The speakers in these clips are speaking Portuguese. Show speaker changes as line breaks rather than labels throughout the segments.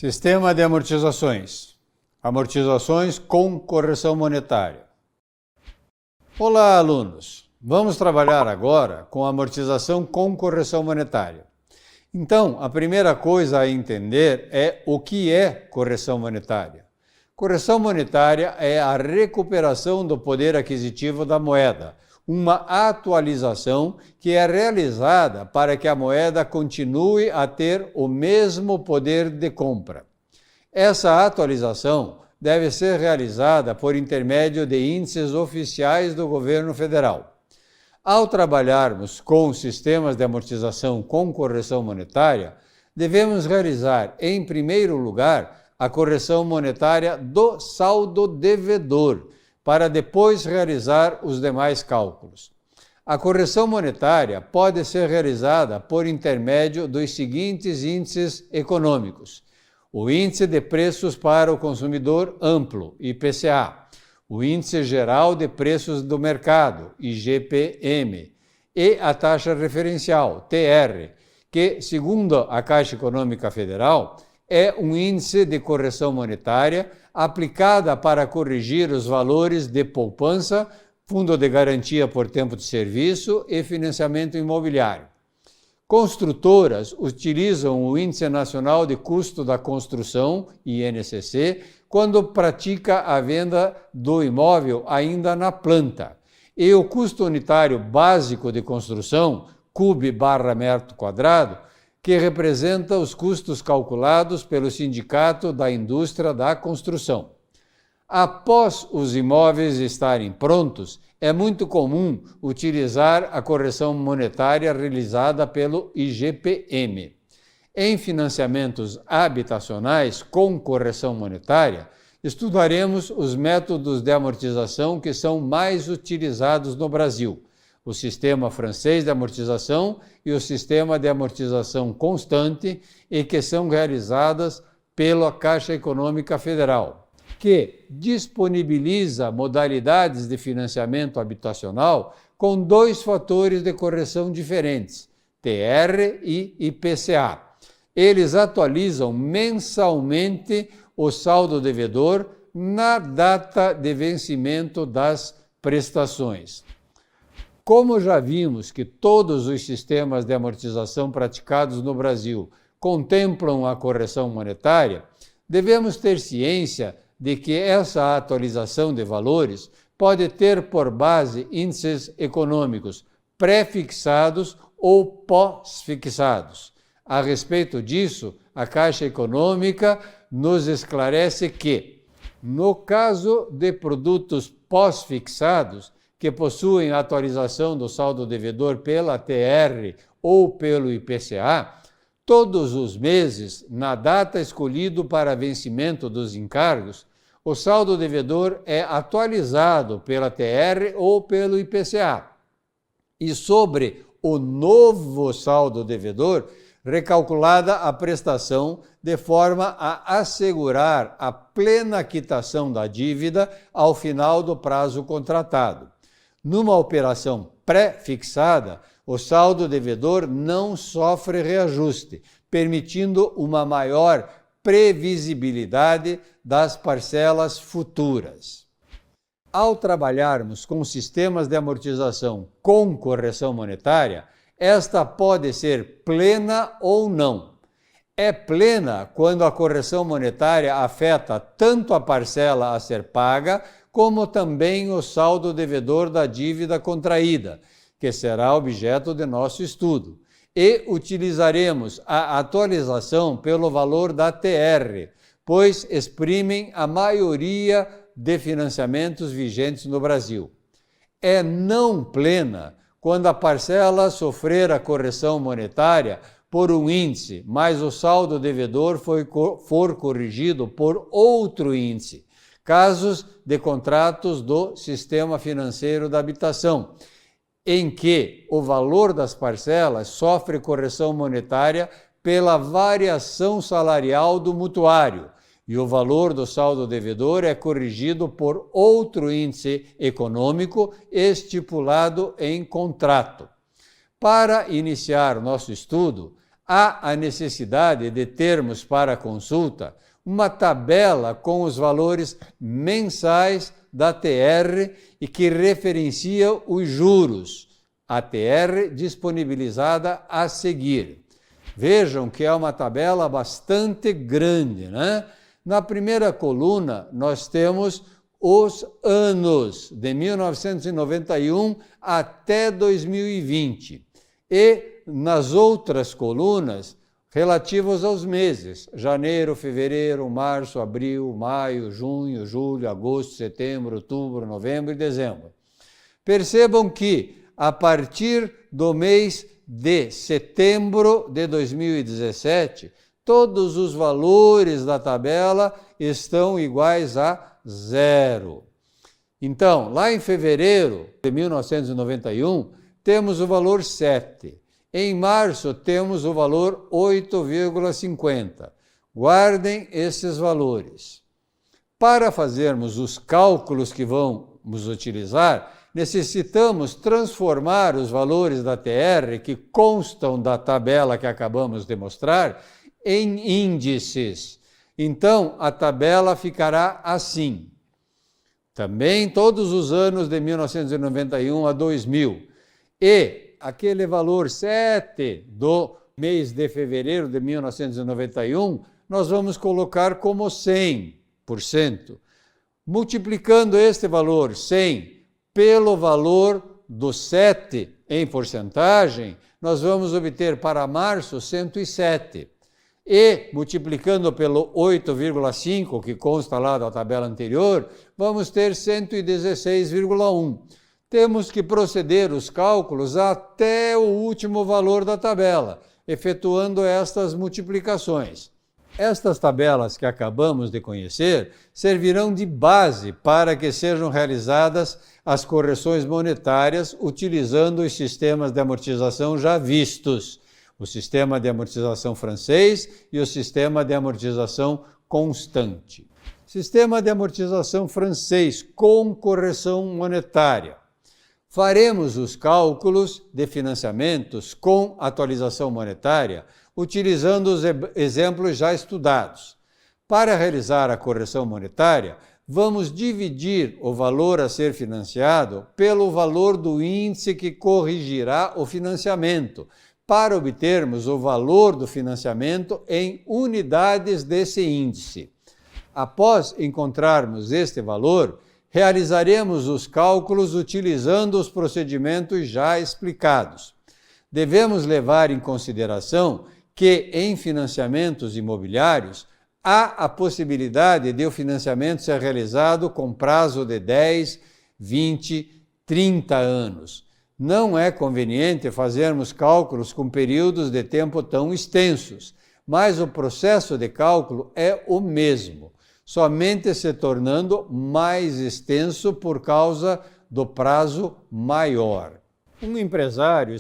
Sistema de amortizações. Amortizações com correção monetária. Olá, alunos! Vamos trabalhar agora com amortização com correção monetária. Então, a primeira coisa a entender é o que é correção monetária. Correção monetária é a recuperação do poder aquisitivo da moeda, uma atualização que é realizada para que a moeda continue a ter o mesmo poder de compra. Essa atualização deve ser realizada por intermédio de índices oficiais do governo federal. Ao trabalharmos com sistemas de amortização com correção monetária, devemos realizar, em primeiro lugar, a correção monetária do saldo devedor, para depois realizar os demais cálculos. A correção monetária pode ser realizada por intermédio dos seguintes índices econômicos: o Índice de Preços para o Consumidor Amplo, IPCA, o Índice Geral de Preços do Mercado, IGPM, e a taxa referencial, TR, que, segundo a Caixa Econômica Federal, é um índice de correção monetária aplicada para corrigir os valores de poupança, fundo de garantia por tempo de serviço e financiamento imobiliário. Construtoras utilizam o Índice Nacional de Custo da Construção, INCC, quando pratica a venda do imóvel ainda na planta. E o custo unitário básico de construção, CUB/metro quadrado, que representa os custos calculados pelo Sindicato da Indústria da Construção. Após os imóveis estarem prontos, é muito comum utilizar a correção monetária realizada pelo IGPM. Em financiamentos habitacionais com correção monetária, estudaremos os métodos de amortização que são mais utilizados no Brasil: o sistema francês de amortização e o sistema de amortização constante, e que são realizadas pela Caixa Econômica Federal, que disponibiliza modalidades de financiamento habitacional com dois fatores de correção diferentes, TR e IPCA. Eles atualizam mensalmente o saldo devedor na data de vencimento das prestações. Como já vimos que todos os sistemas de amortização praticados no Brasil contemplam a correção monetária, devemos ter ciência de que essa atualização de valores pode ter por base índices econômicos pré-fixados ou pós-fixados. A respeito disso, a Caixa Econômica nos esclarece que, no caso de produtos pós-fixados, que possuem atualização do saldo devedor pela TR ou pelo IPCA, todos os meses, na data escolhida para vencimento dos encargos, o saldo devedor é atualizado pela TR ou pelo IPCA. E sobre o novo saldo devedor, recalculada a prestação de forma a assegurar a plena quitação da dívida ao final do prazo contratado. Numa operação pré-fixada, o saldo devedor não sofre reajuste, permitindo uma maior previsibilidade das parcelas futuras. Ao trabalharmos com sistemas de amortização com correção monetária, esta pode ser plena ou não. É plena quando a correção monetária afeta tanto a parcela a ser paga, como também o saldo devedor da dívida contraída, que será objeto de nosso estudo. E utilizaremos a atualização pelo valor da TR, pois exprimem a maioria de financiamentos vigentes no Brasil. É não plena quando a parcela sofrer a correção monetária por um índice, mas o saldo devedor for corrigido por outro índice. Casos de contratos do Sistema Financeiro da Habitação, em que o valor das parcelas sofre correção monetária pela variação salarial do mutuário e o valor do saldo devedor é corrigido por outro índice econômico estipulado em contrato. Para iniciar nosso estudo, há a necessidade de termos para consulta uma tabela com os valores mensais da TR e que referencia os juros, a TR disponibilizada a seguir. Vejam que é uma tabela bastante grande, né? Na primeira coluna, nós temos os anos de 1991 até 2020 e nas outras colunas, relativos aos meses, janeiro, fevereiro, março, abril, maio, junho, julho, agosto, setembro, outubro, novembro e dezembro. Percebam que, a partir do mês de setembro de 2017, todos os valores da tabela estão iguais a zero. Então, lá em fevereiro de 1991, temos o valor 7. Em março, temos o valor 8,50. Guardem esses valores. Para fazermos os cálculos que vamos utilizar, necessitamos transformar os valores da TR, que constam da tabela que acabamos de mostrar, em índices. Então, a tabela ficará assim. Também todos os anos de 1991 a 2000. E aquele valor 7 do mês de fevereiro de 1991, nós vamos colocar como 100%. Multiplicando este valor 100 pelo valor do 7 em porcentagem, nós vamos obter para março 107. E multiplicando pelo 8,5, que consta lá da tabela anterior, vamos ter 116,1. Temos que proceder os cálculos até o último valor da tabela, efetuando estas multiplicações. Estas tabelas que acabamos de conhecer servirão de base para que sejam realizadas as correções monetárias utilizando os sistemas de amortização já vistos, o sistema de amortização francês e o sistema de amortização constante. Sistema de amortização francês com correção monetária. Faremos os cálculos de financiamentos com atualização monetária, utilizando os exemplos já estudados. Para realizar a correção monetária, vamos dividir o valor a ser financiado pelo valor do índice que corrigirá o financiamento, para obtermos o valor do financiamento em unidades desse índice. Após encontrarmos este valor, realizaremos os cálculos utilizando os procedimentos já explicados. Devemos levar em consideração que, em financiamentos imobiliários, há a possibilidade de o financiamento ser realizado com prazo de 10, 20, 30 anos. Não é conveniente fazermos cálculos com períodos de tempo tão extensos, mas o processo de cálculo é o mesmo, somente se tornando mais extenso por causa do prazo maior. Um empresário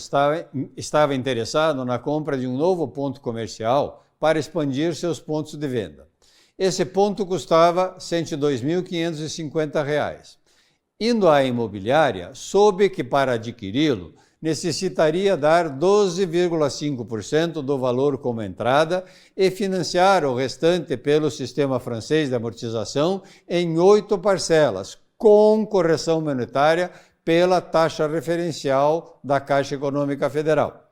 estava interessado na compra de um novo ponto comercial para expandir seus pontos de venda. Esse ponto custava R$ 102.550. Indo à imobiliária, soube que para adquiri-lo necessitaria dar 12,5% do valor como entrada e financiar o restante pelo sistema francês de amortização em 8 parcelas, com correção monetária pela taxa referencial da Caixa Econômica Federal.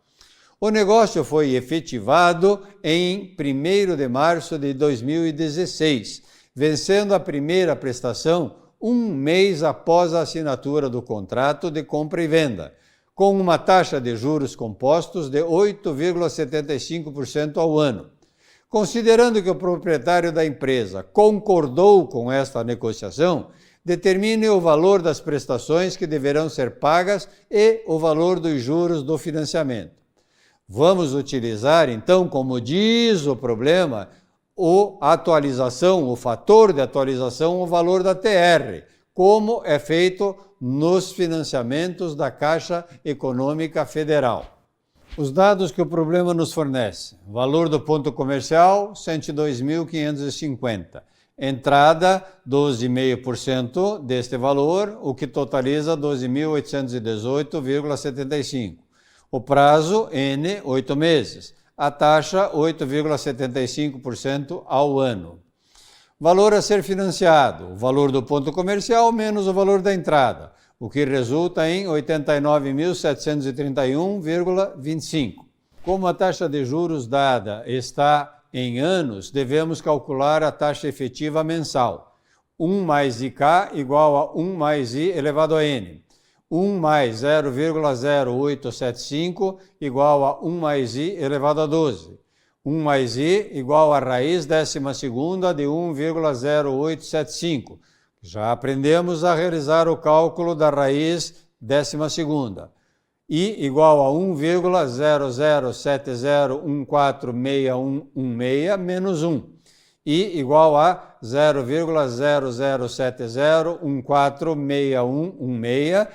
O negócio foi efetivado em 1º de março de 2016, vencendo a primeira prestação um mês após a assinatura do contrato de compra e venda, com uma taxa de juros compostos de 8,75% ao ano. Considerando que o proprietário da empresa concordou com esta negociação, determine o valor das prestações que deverão ser pagas e o valor dos juros do financiamento. Vamos utilizar, então, como diz o problema, o fator de atualização, o valor da TR, como é feito nos financiamentos da Caixa Econômica Federal. Os dados que o problema nos fornece: valor do ponto comercial, R$ 102.550. Entrada, 12,5% deste valor, o que totaliza 12.818,75. O prazo, N, 8 meses. a taxa 8,75% ao ano. Valor a ser financiado, o valor do ponto comercial menos o valor da entrada, o que resulta em 89.731,25. Como a taxa de juros dada está em anos, devemos calcular a taxa efetiva mensal. 1 mais IK igual a 1 mais I elevado a N. 1 mais 0,0875 igual a 1 mais I elevado a 12. 1 mais I igual a raiz 12ª de 1,0875. Já aprendemos a realizar o cálculo da raiz 12ª. I igual a 1,0070146116 menos 1. I igual a 0,0070146116,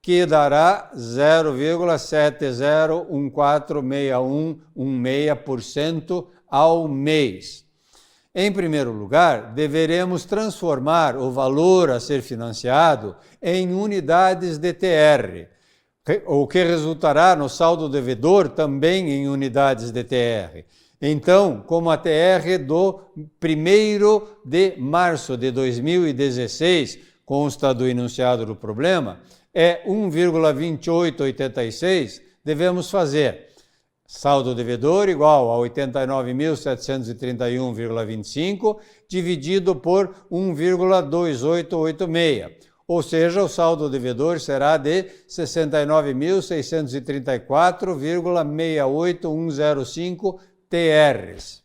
que dará 0,70146116% ao mês. Em primeiro lugar, deveremos transformar o valor a ser financiado em unidades de TR, o que resultará no saldo devedor também em unidades de TR. Então, como a TR do 1º de março de 2016 consta do enunciado do problema, é 1,2886, devemos fazer saldo devedor igual a 89.731,25 dividido por 1,2886. Ou seja, o saldo devedor será de 69.634,68105 TRs.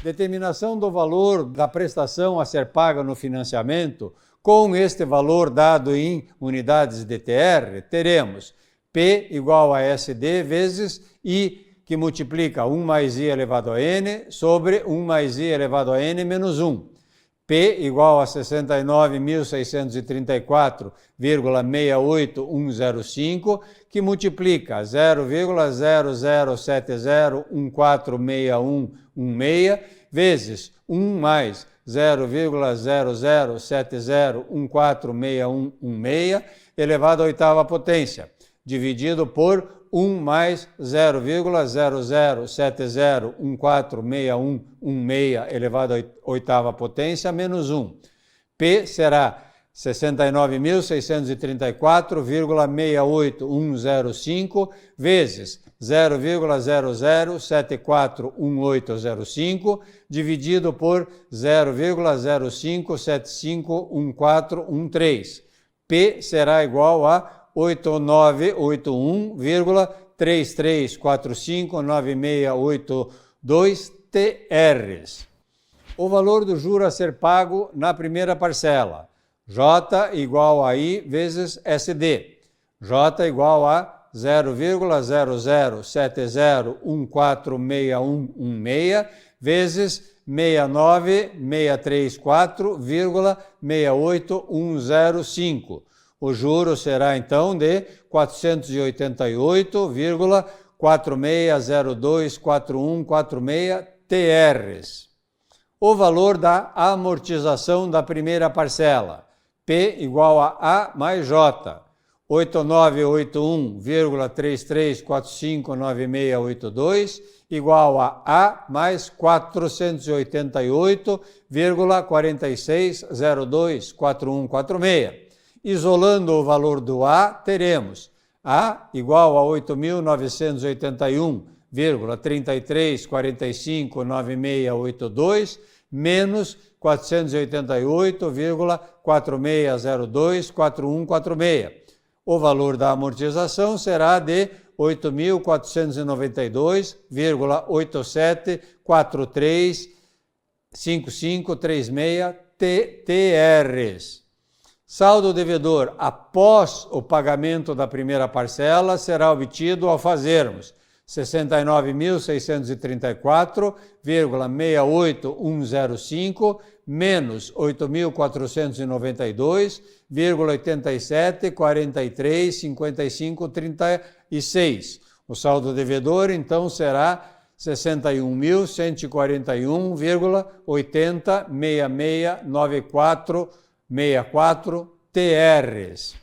Determinação do valor da prestação a ser paga no financiamento. Com este valor dado em unidades de TR, teremos P igual a SD vezes I, que multiplica 1 mais I elevado a N sobre 1 mais I elevado a N menos 1. P igual a 69.634,68105, que multiplica 0,0070146116 vezes 1 mais 0,0070146116 elevado à oitava potência, dividido por 1 mais 0,0070146116 elevado à oitava potência menos 1. P será 69.634,68105 vezes 0,00741805 dividido por 0,05751413. P será igual a 8981,33459682 TRs. O valor do juro a ser pago na primeira parcela. J igual a I vezes SD. J igual a 0,0070146116 vezes 69634,68105. O juro será então de 488,46024146 TRs. O valor da amortização da primeira parcela. P igual a A mais J. 8981,33459682 igual a mais 488,46024146. Isolando o valor do A, teremos A igual a 8.981,33459682 menos 488,46024146. O valor da amortização será de 8.492,87435536 TRs. Saldo devedor após o pagamento da primeira parcela será obtido ao fazermos 69.634,68105 menos 8.492,87435536. O saldo devedor, então, será 61.141,80669464 TRs.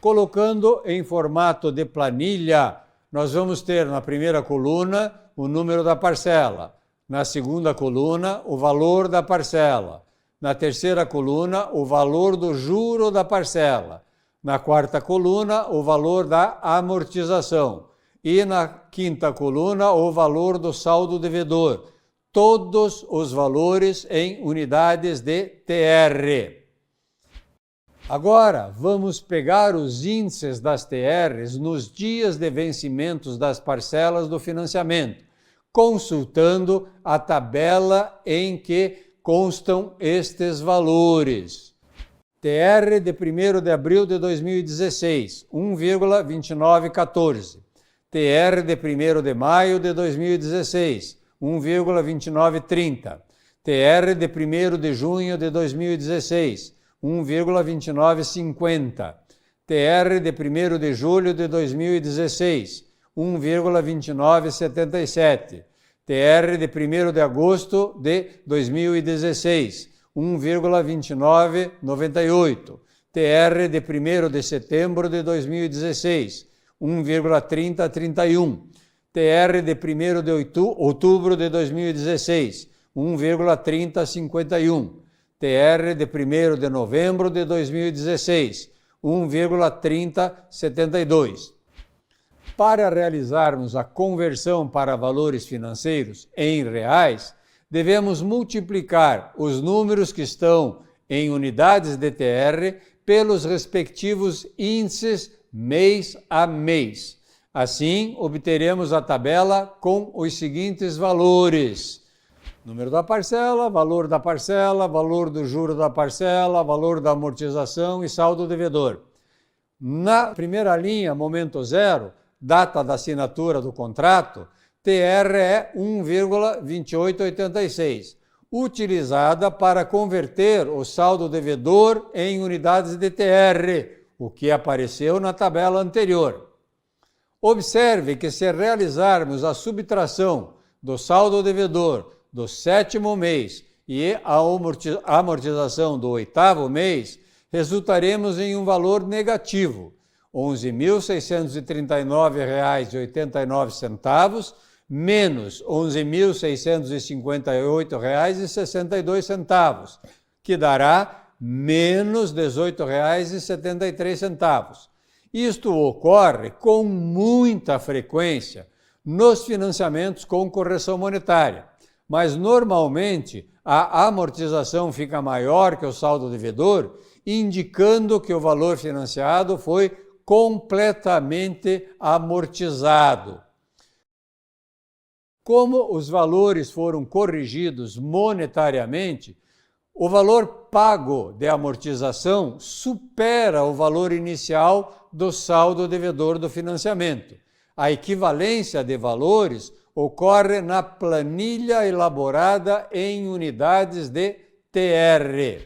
Colocando em formato de planilha nós vamos ter na primeira coluna o número da parcela, na segunda coluna o valor da parcela, na terceira coluna o valor do juro da parcela, na quarta coluna o valor da amortização e na quinta coluna o valor do saldo devedor, todos os valores em unidades de TR. Agora, vamos pegar os índices das TRs nos dias de vencimentos das parcelas do financiamento, consultando a tabela em que constam estes valores. TR de 1º de abril de 2016, 1,2914. TR de 1º de maio de 2016, 1,2930. TR de 1º de junho de 2016, 1,2950. TR de 1º de julho de 2016, 1,2977. TR de 1º de agosto de 2016, 1,2998. TR de 1º de setembro de 2016, 1,3031. TR de 1º de outubro de 2016, 1,3051. TR de 1º de novembro de 2016, 1,3072. Para realizarmos a conversão para valores financeiros em reais, devemos multiplicar os números que estão em unidades de TR pelos respectivos índices mês a mês. Assim, obteremos a tabela com os seguintes valores: número da parcela, valor do juro da parcela, valor da amortização e saldo devedor. Na primeira linha, momento zero, data da assinatura do contrato, TR é 1,2886, utilizada para converter o saldo devedor em unidades de TR, o que apareceu na tabela anterior. Observe que se realizarmos a subtração do saldo devedor do 7º mês e a amortização do 8º mês, resultaremos em um valor negativo, R$ 11.639,89 menos R$ 11.658,62, que dará menos R$ 18,73. Isto ocorre com muita frequência nos financiamentos com correção monetária, mas normalmente a amortização fica maior que o saldo devedor, indicando que o valor financiado foi completamente amortizado. Como os valores foram corrigidos monetariamente, o valor pago de amortização supera o valor inicial do saldo devedor do financiamento. A equivalência de valores ocorre na planilha elaborada em unidades de TR.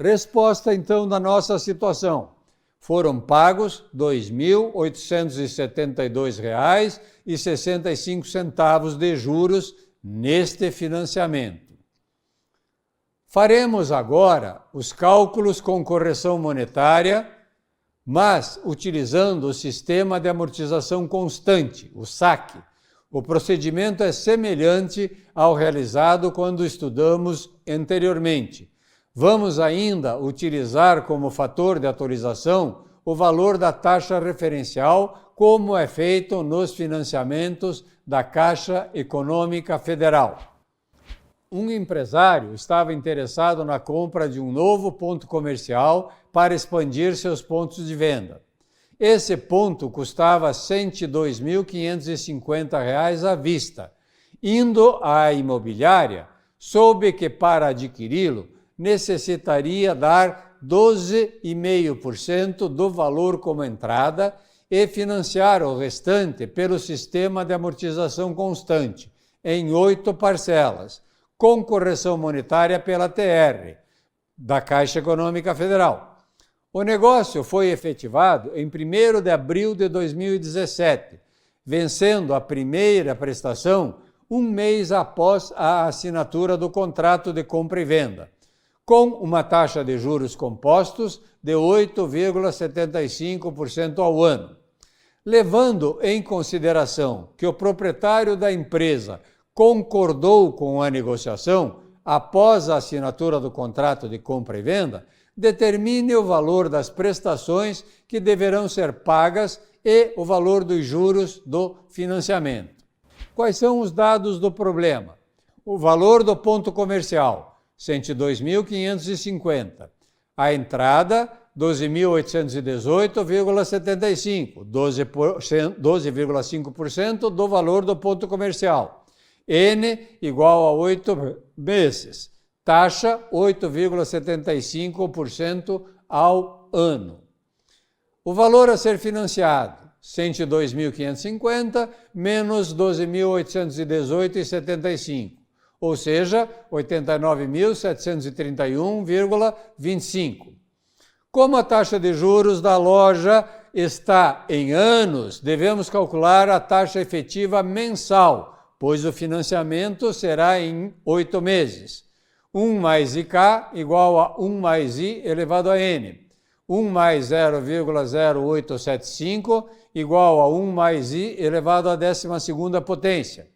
Resposta, então, da nossa situação. Foram pagos R$ 2.872,65 de juros neste financiamento. Faremos agora os cálculos com correção monetária, mas utilizando o sistema de amortização constante, o SAC. O procedimento é semelhante ao realizado quando estudamos anteriormente. Vamos ainda utilizar como fator de atualização o valor da taxa referencial, como é feito nos financiamentos da Caixa Econômica Federal. Um empresário estava interessado na compra de um novo ponto comercial para expandir seus pontos de venda. Esse ponto custava R$ 102.550 à vista. Indo à imobiliária, soube que para adquiri-lo necessitaria dar 12,5% do valor como entrada e financiar o restante pelo sistema de amortização constante, em 8 parcelas, com correção monetária pela TR, da Caixa Econômica Federal. O negócio foi efetivado em 1º de abril de 2017, vencendo a primeira prestação um mês após a assinatura do contrato de compra e venda, com uma taxa de juros compostos de 8,75% ao ano. Levando em consideração que o proprietário da empresa concordou com a negociação após a assinatura do contrato de compra e venda, determine o valor das prestações que deverão ser pagas e o valor dos juros do financiamento. Quais são os dados do problema? O valor do ponto comercial, 102.550. A entrada, 12.818,75, 12,5% do valor do ponto comercial. N igual a 8 meses. Taxa 8,75% ao ano. O valor a ser financiado, 102.550 menos 12.818,75, ou seja, 89.731,25. Como a taxa de juros da loja está em anos, devemos calcular a taxa efetiva mensal, pois o financiamento será em 8 meses. 1 mais IK igual a 1 mais I elevado a N. 1 mais 0,0875 igual a 1 mais I elevado à 12ª potência.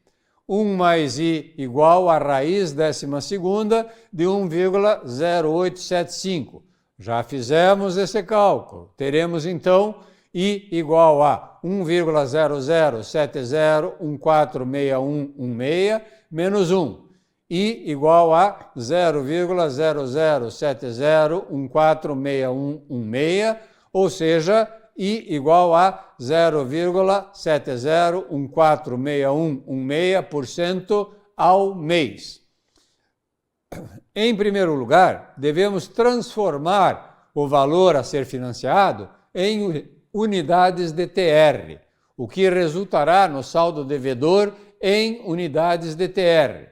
1 mais I igual a raiz 12ª de 1,0875. Já fizemos esse cálculo. Teremos então I igual a 1,0070146116 menos 1. I igual a 0,0070146116, ou seja, I igual a 0,70146116% ao mês. Em primeiro lugar, devemos transformar o valor a ser financiado em unidades de TR, o que resultará no saldo devedor em unidades de TR.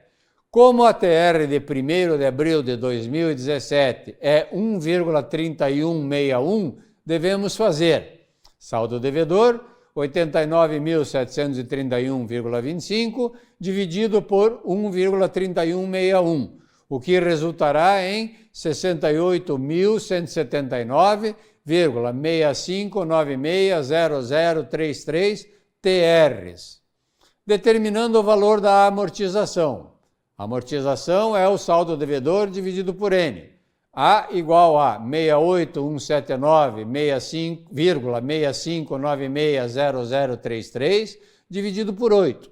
Como a TR de 1º de abril de 2017 é 1,3161, devemos fazer saldo devedor 89.731,25 dividido por 1,3161, o que resultará em 68.179,65960033 TRs. Determinando o valor da amortização. A amortização é o saldo devedor dividido por N. A igual a 68.179,65960033 dividido por 8.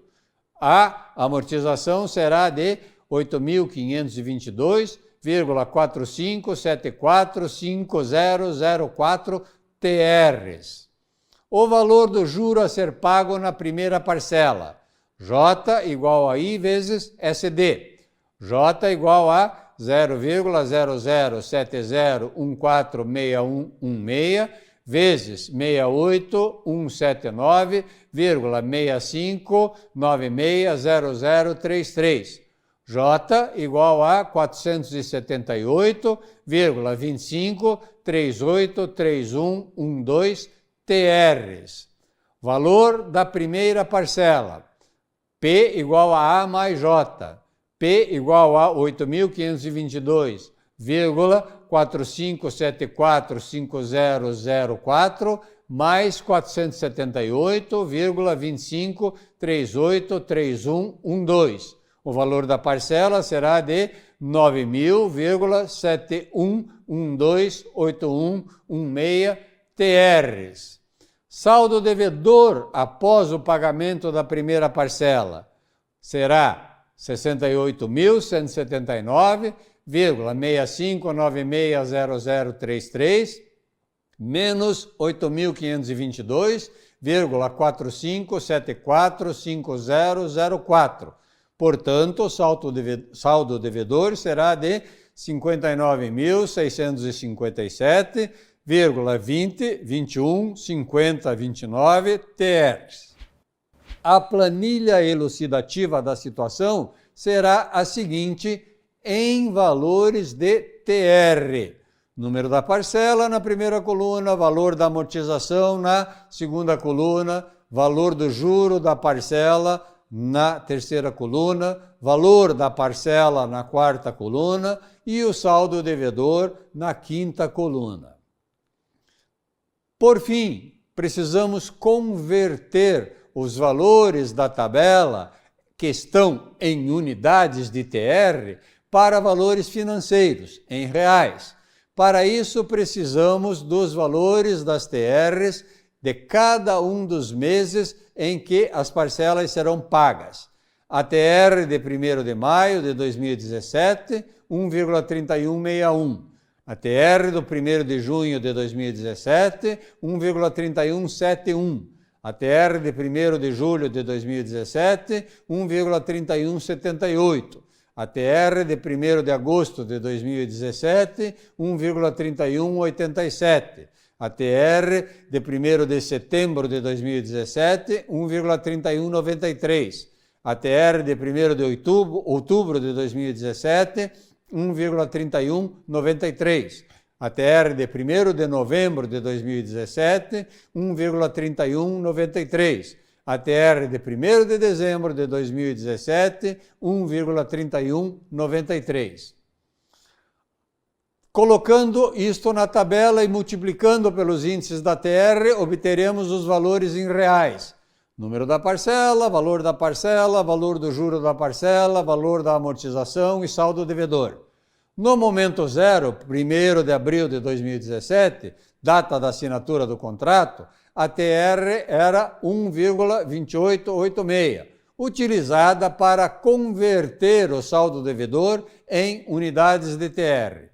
A amortização será de 8.522,45745004 TRs. O valor do juro a ser pago na primeira parcela. J igual a I vezes SD. J igual a 0,0070146116 vezes 68.179,65960033. J igual a 478,25383112 TRs. Valor da primeira parcela. P igual a A mais J. P igual a 8.522,45745004 mais 478,25383112. O valor da parcela será de 9.071,128116 TRs. Saldo devedor após o pagamento da primeira parcela será 68.179,65960033 menos 8.522,45745004. Portanto, o saldo devedor será de 59.657,20215029 TRs. A planilha elucidativa da situação será a seguinte em valores de TR. Número da parcela na primeira coluna, valor da amortização na segunda coluna, valor do juro da parcela na terceira coluna, valor da parcela na quarta coluna e o saldo devedor na quinta coluna. Por fim, precisamos converter os valores da tabela que estão em unidades de TR para valores financeiros, em reais. Para isso, precisamos dos valores das TRs de cada um dos meses em que as parcelas serão pagas. A TR de 1º de maio de 2017, 1,3161. A TR do 1º de junho de 2017, 1,3171. A TR de 1º de julho de 2017, 1,3178. A TR de 1º de agosto de 2017, 1,3187. A TR de 1º de setembro de 2017, 1,3193. A TR de 1º de outubro de 2017, 1,3193. A TR de 1º de novembro de 2017, 1,3193. A TR de 1º de dezembro de 2017, 1,3193. Colocando isto na tabela e multiplicando pelos índices da TR, obteremos os valores em reais. Número da parcela, valor do juro da parcela, valor da amortização e saldo devedor. No momento zero, 1º de abril de 2017, data da assinatura do contrato, a TR era 1,2886, utilizada para converter o saldo devedor em unidades de TR.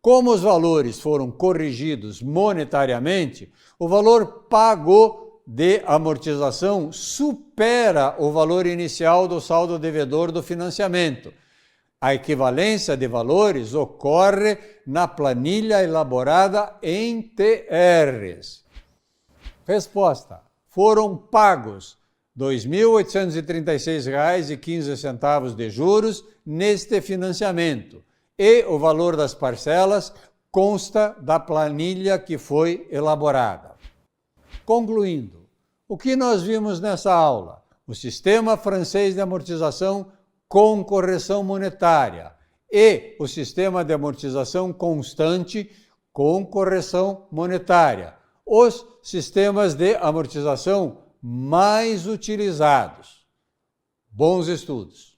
Como os valores foram corrigidos monetariamente, o valor pago de amortização supera o valor inicial do saldo devedor do financiamento. A equivalência de valores ocorre na planilha elaborada em TRs. Resposta: foram pagos R$ 2.836,15 de juros neste financiamento e o valor das parcelas consta da planilha que foi elaborada. Concluindo, o que nós vimos nessa aula? O sistema francês de amortização com correção monetária e o sistema de amortização constante com correção monetária. Os sistemas de amortização mais utilizados. Bons estudos!